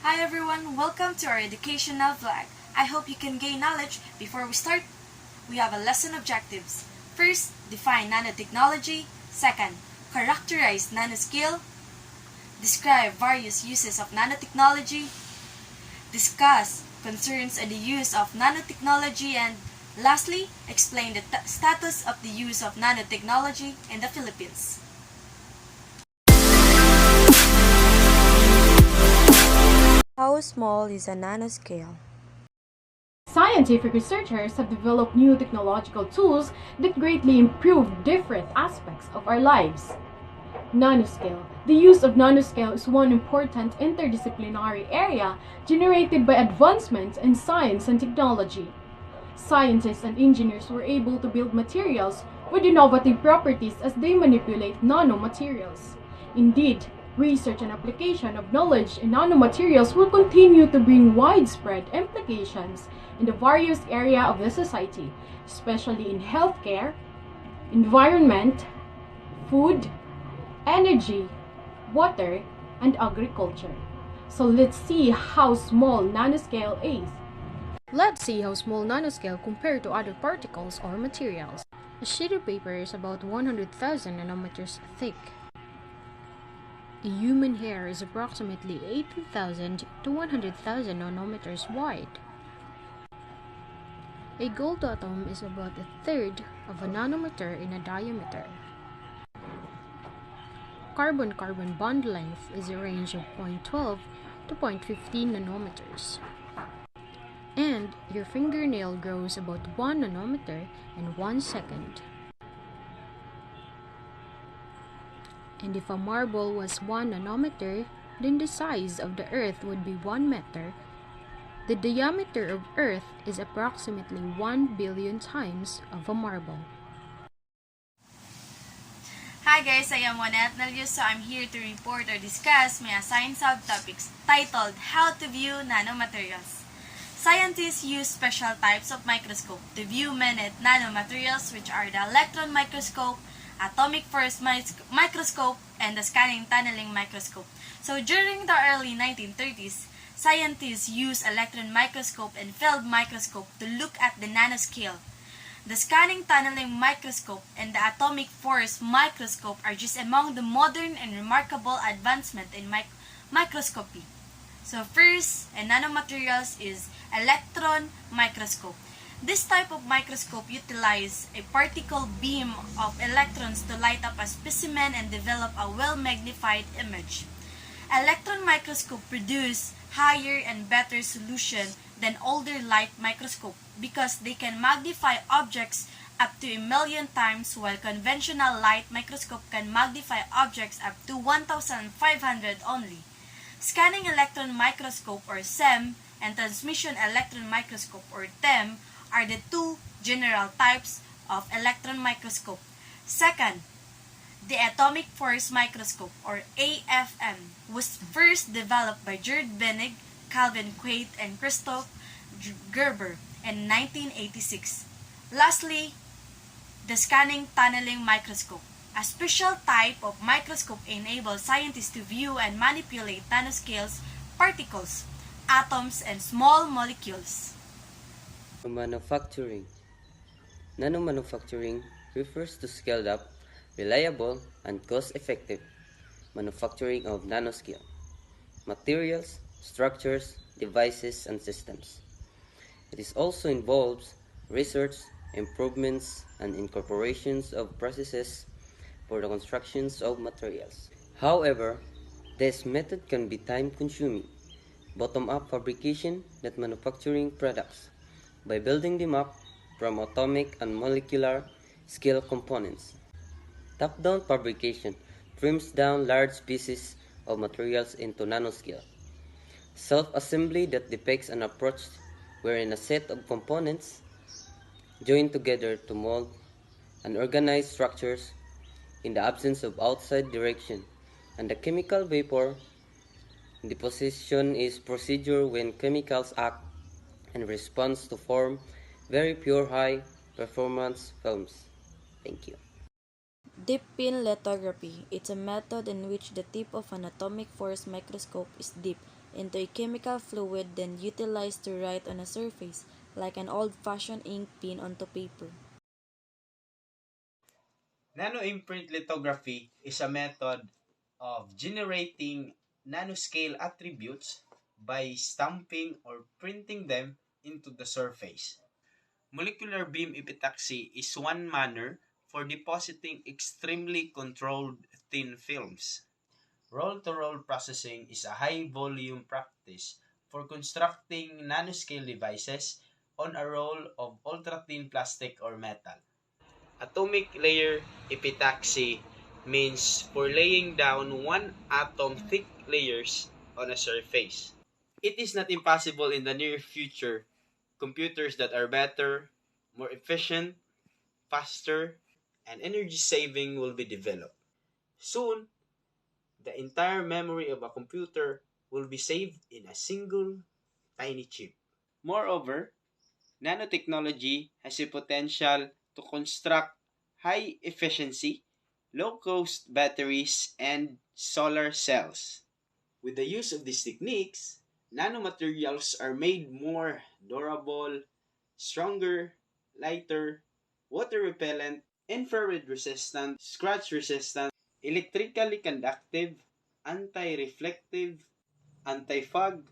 Hi everyone, welcome to our educational vlog. I hope you can gain knowledge. Before we start, we have a lesson objectives. First, define nanotechnology. Second, characterize nanoscale. Describe various uses of nanotechnology. Discuss concerns on the use of nanotechnology. And lastly, explain the status of the use of nanotechnology in the Philippines. How small is a nanoscale? Scientific researchers have developed new technological tools that greatly improve different aspects of our lives. Nanoscale. The use of nanoscale is one important interdisciplinary area generated by advancements in science and technology. Scientists and engineers were able to build materials with innovative properties as they manipulate nanomaterials. Indeed, research and application of knowledge in nanomaterials will continue to bring widespread implications in the various areas of the society, especially in healthcare, environment, food, energy, water, and agriculture. So let's see how small nanoscale is. Let's see how small nanoscale compare to other particles or materials. A sheet of paper is about 100,000 nanometers thick. A human hair is approximately 80,000 to 100,000 nanometers wide. A gold atom is about a third of a nanometer in a diameter. Carbon-carbon bond length is a range of 0.12 to 0.15 nanometers. And your fingernail grows about 1 nanometer in 1 second. And if a marble was 1 nanometer, then the size of the Earth would be 1 meter. The diameter of Earth is approximately 1 billion times of a marble. Hi guys, I am Juanette Nelius, so I'm here to report or discuss my assigned subtopics titled How to View Nanomaterials. Scientists use special types of microscope to view minute nanomaterials, which are the electron microscope, atomic force microscope, and the scanning tunneling microscope. So during the early 1930s, scientists used electron microscope and field microscope to look at the nanoscale. The scanning tunneling microscope and the atomic force microscope are just among the modern and remarkable advancement in microscopy. So first, in nanomaterials is electron microscope. This type of microscope utilizes a particle beam of electrons to light up a specimen and develop a well-magnified image. Electron microscope produce higher and better solution than older light microscope because they can magnify objects up to 1,000,000 times, while conventional light microscope can magnify objects up to 1,500 only. Scanning electron microscope or SEM and transmission electron microscope or TEM are the two general types of electron microscope. Second, the atomic force microscope or AFM was first developed by Gerd Bennig, Calvin Quaid, and Christoph Gerber in 1986. Lastly, the scanning tunneling microscope. A special type of microscope enables scientists to view and manipulate nanoscales, particles, atoms, and small molecules. Manufacturing. Nanomanufacturing refers to scaled up, reliable, and cost-effective manufacturing of nanoscale materials, structures, devices, and systems. It is also involves research, improvements, and incorporations of processes for the constructions of materials. However, this method can be time-consuming. Bottom-up fabrication that manufacturing products by building them up from atomic and molecular scale components. Top-down fabrication trims down large pieces of materials into nanoscale. Self-assembly that depicts an approach wherein a set of components join together to mold and organize structures in the absence of outside direction, and the chemical vapor deposition is procedure when chemicals act in response to form very pure high performance films. Thank you. Deep pin lithography. It's a method in which the tip of an atomic force microscope is dipped into a chemical fluid then utilized to write on a surface, like an old-fashioned ink pen onto paper. Nanoimprint lithography is a method of generating nanoscale attributes by stamping or printing them into the surface. Molecular beam epitaxy is one manner for depositing extremely controlled thin films. Roll-to-roll processing is a high-volume practice for constructing nanoscale devices on a roll of ultra-thin plastic or metal. Atomic layer epitaxy means for laying down one atom thick layers on a surface. It is not impossible in the near future computers that are better, more efficient, faster, and energy saving will be developed. Soon, the entire memory of a computer will be saved in a single tiny chip. Moreover, nanotechnology has a potential to construct high efficiency, low cost batteries and solar cells. With the use of these techniques, nanomaterials are made more durable, stronger, lighter, water repellent, infrared resistant, scratch resistant, electrically conductive, anti-reflective, anti-fog,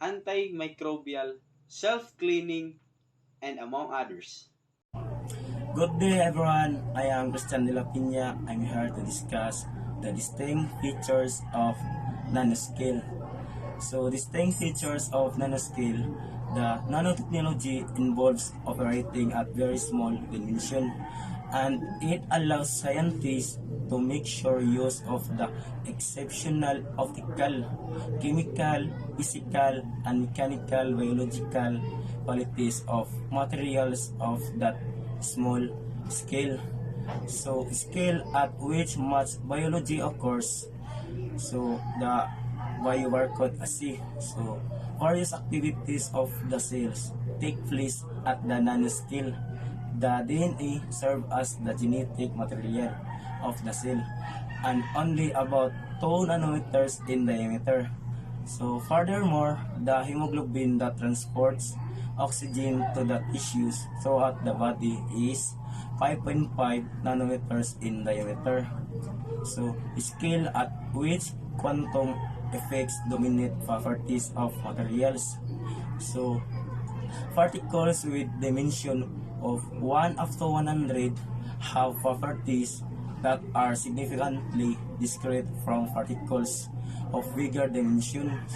antimicrobial, self-cleaning, and among others. Good day everyone, I am Christian de la Pina. I'm here to discuss the distinct features of nanoscale. So distinct features of nanoscale, the nanotechnology involves operating at very small dimension and it allows scientists to make sure use of the exceptional optical, chemical, physical, and mechanical biological qualities of materials of that small scale. So scale at which much biology occurs. So the biobarcode assay. So various activities of the cells take place at the nanoscale. The DNA serves as the genetic material of the cell and only about 2 nanometers in diameter. So furthermore, the hemoglobin that transports oxygen to the tissues throughout the body is 5.5 nanometers in diameter. So scale at which quantum effects dominate properties of materials. So particles with dimension of 1 up to 100 have properties that are significantly discrete from particles of bigger dimensions.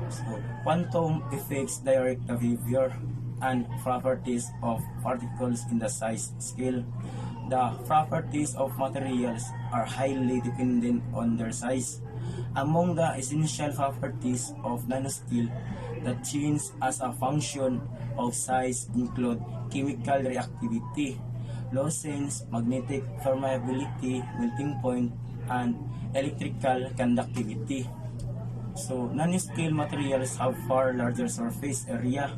So, quantum effects direct the behavior and properties of particles in the size scale. The properties of materials are highly dependent on their size. Among the essential properties of nanoscale that change as a function of size include chemical reactivity, lucence, magnetic permeability, melting point, and electrical conductivity. So, nanoscale materials have far larger surface area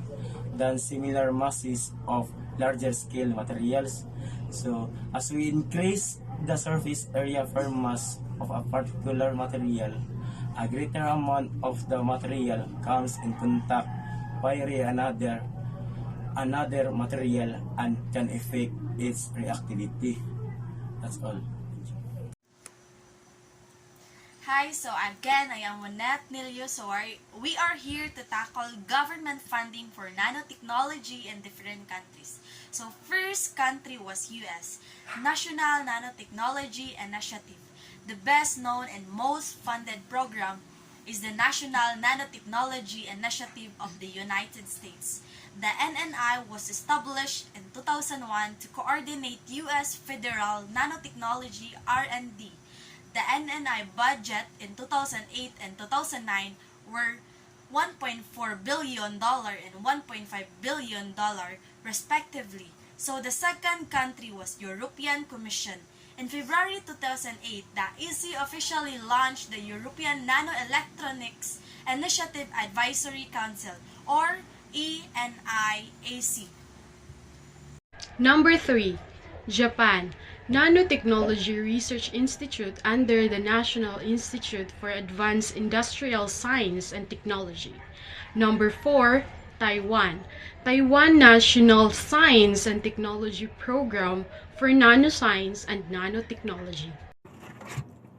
than similar masses of larger scale materials. So, as we increase the surface area per mass of a particular material, a greater amount of the material comes in contact via another material and can affect its reactivity. That's all. Hi, so again, I am Juanette Nilio. We are here to tackle government funding for nanotechnology in different countries. So first country was US, National Nanotechnology Initiative. The best known and most funded program is the National Nanotechnology Initiative of the United States. The NNI was established in 2001 to coordinate US federal nanotechnology R&D. The NNI budget in 2008 and 2009 were $1.4 billion and $1.5 billion respectively. So the second country was European Commission. In February 2008, the EC officially launched the European Nanoelectronics Initiative Advisory Council, or ENIAC. Number 3. Japan. Nanotechnology Research Institute under the National Institute for Advanced Industrial Science and Technology. Number 4, Taiwan. Taiwan National Science and Technology Program for Nanoscience and Nanotechnology.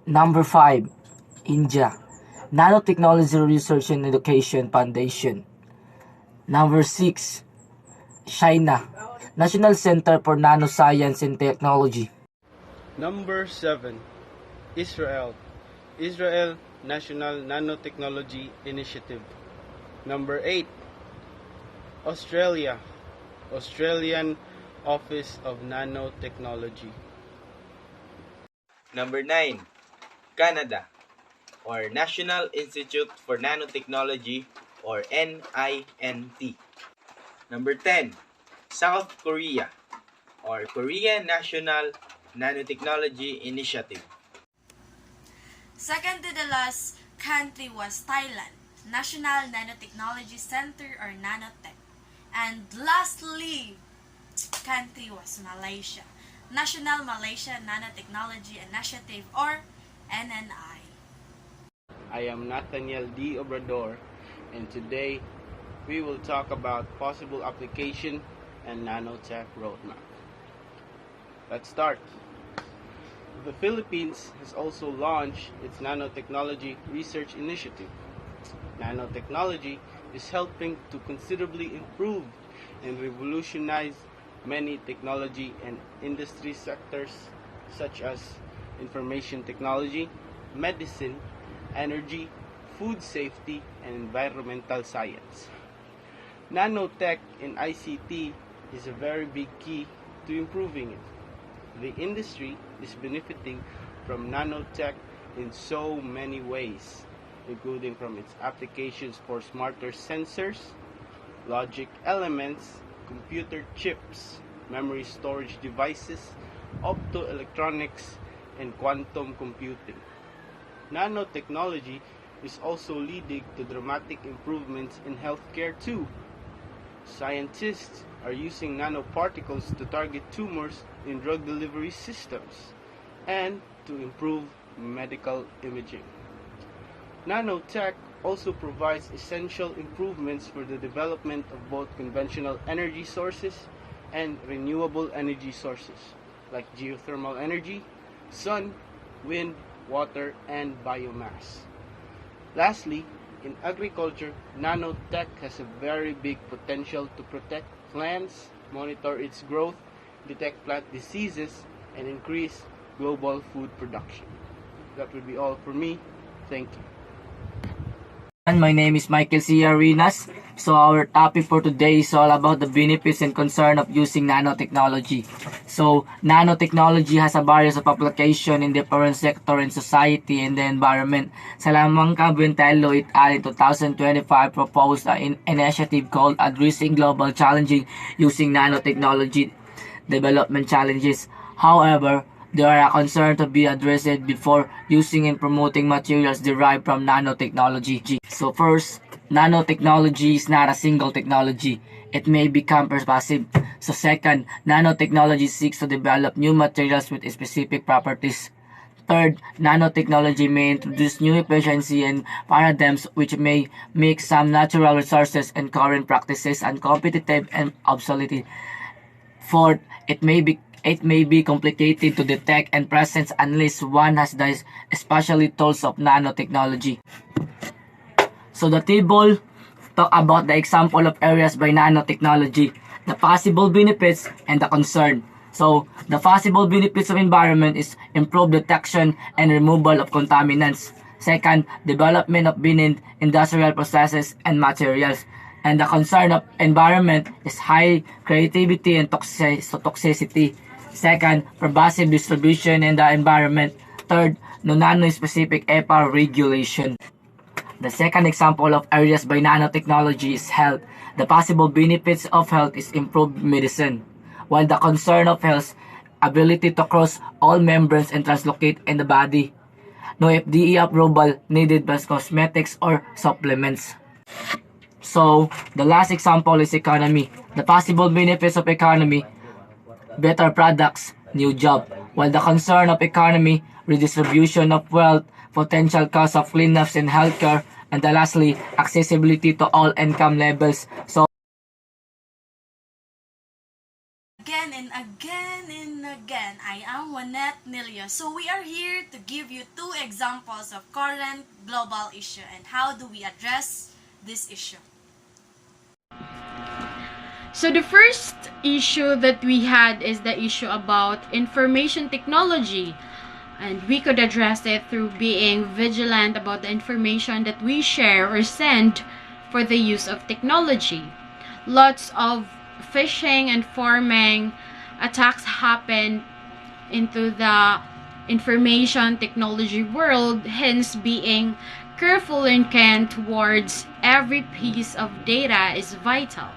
Number 5, India. Nanotechnology Research and Education Foundation. Number 6, China. National Center for Nanoscience and Technology. Number 7, Israel. Israel National Nanotechnology Initiative. Number 8, Australia. Australian Office of Nanotechnology. Number 9, Canada, or National Institute for Nanotechnology, or NINT. Number 10, South Korea, or Korean National Nanotechnology Initiative. Second to the last country was Thailand, National Nanotechnology Center or Nanotech. And lastly, country was Malaysia, National Malaysia Nanotechnology Initiative or NNI. I am Nathaniel D. Obrador, and today we will talk about possible application and nanotech roadmap. Let's start. The Philippines has also launched its Nanotechnology Research Initiative. Nanotechnology is helping to considerably improve and revolutionize many technology and industry sectors such as information technology, medicine, energy, food safety, and environmental science. Nanotech in ICT is a very big key to improving it. The industry is benefiting from nanotech in so many ways, including from its applications for smarter sensors, logic elements, computer chips, memory storage devices, optoelectronics, and quantum computing. Nanotechnology is also leading to dramatic improvements in healthcare too. Scientists are using nanoparticles to target tumors in drug delivery systems and to improve medical imaging. Nanotech also provides essential improvements for the development of both conventional energy sources and renewable energy sources like geothermal energy, sun, wind, water, and biomass. Lastly, in agriculture, nanotech has a very big potential to protect plants, monitor its growth, detect plant diseases, and increase global food production. That would be all for me. Thank you. My name is Michael C. Arenas. So our topic for today is all about the benefits and concern of using nanotechnology. So nanotechnology has a variety of application in different sector in society and the environment. Salamanca Buentello et al. In 2025 proposed an initiative called Addressing Global Challenging Using Nanotechnology Development Challenges. However, there are concerns to be addressed before using and promoting materials derived from nanotechnology. So first, nanotechnology is not a single technology. It may become pervasive. So second, nanotechnology seeks to develop new materials with specific properties. Third, nanotechnology may introduce new efficiency and paradigms which may make some natural resources and current practices uncompetitive and obsolete. Fourth, it may be complicated to detect and present unless one has the especially tools of nanotechnology. So the table talk about the example of areas by nanotechnology, the possible benefits and the concern. So the possible benefits of environment is improved detection and removal of contaminants. Second, development of benign industrial processes and materials. And the concern of environment is high creativity and toxicity. Second, pervasive distribution in the environment. Third, no nano-specific EPA regulation. The second example of areas by nanotechnology is health. The possible benefits of health is improved medicine, while the concern of health ability to cross all membranes and translocate in the body. No FDA approval needed by cosmetics or supplements. So, the last example is economy. The possible benefits of economy: better products, new job. while the concern of economy, redistribution of wealth, potential cost of cleanups in healthcare, and lastly, accessibility to all income levels. So Again and again and again, I am Juanette Nilio. So we are here to give you two examples of current global issue and how do we address this issue. So the first issue that we had is the issue about information technology. And we could address it through being vigilant about the information that we share or send for the use of technology. Lots of phishing and farming attacks happen into the information technology world, hence being careful and keen towards every piece of data is vital.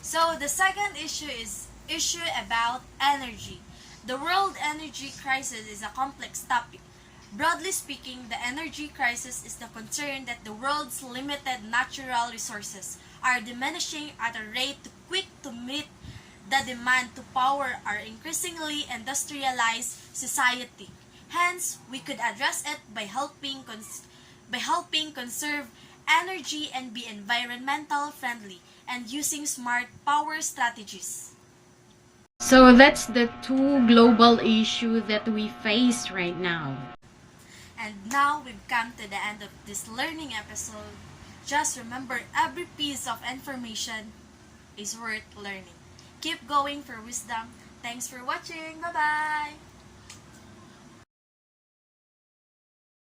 So the second issue is issue about energy. The world energy crisis is a complex topic. Broadly speaking, the energy crisis is the concern that the world's limited natural resources are diminishing at a rate too quick to meet the demand to power our increasingly industrialized society. Hence, we could address it by helping conserve energy and be environmental friendly and using smart power strategies. So that's the two global issues that we face right now. And now we've come to the end of this learning episode. Just remember, every piece of information is worth learning. Keep going for wisdom. Thanks for watching. Bye-bye.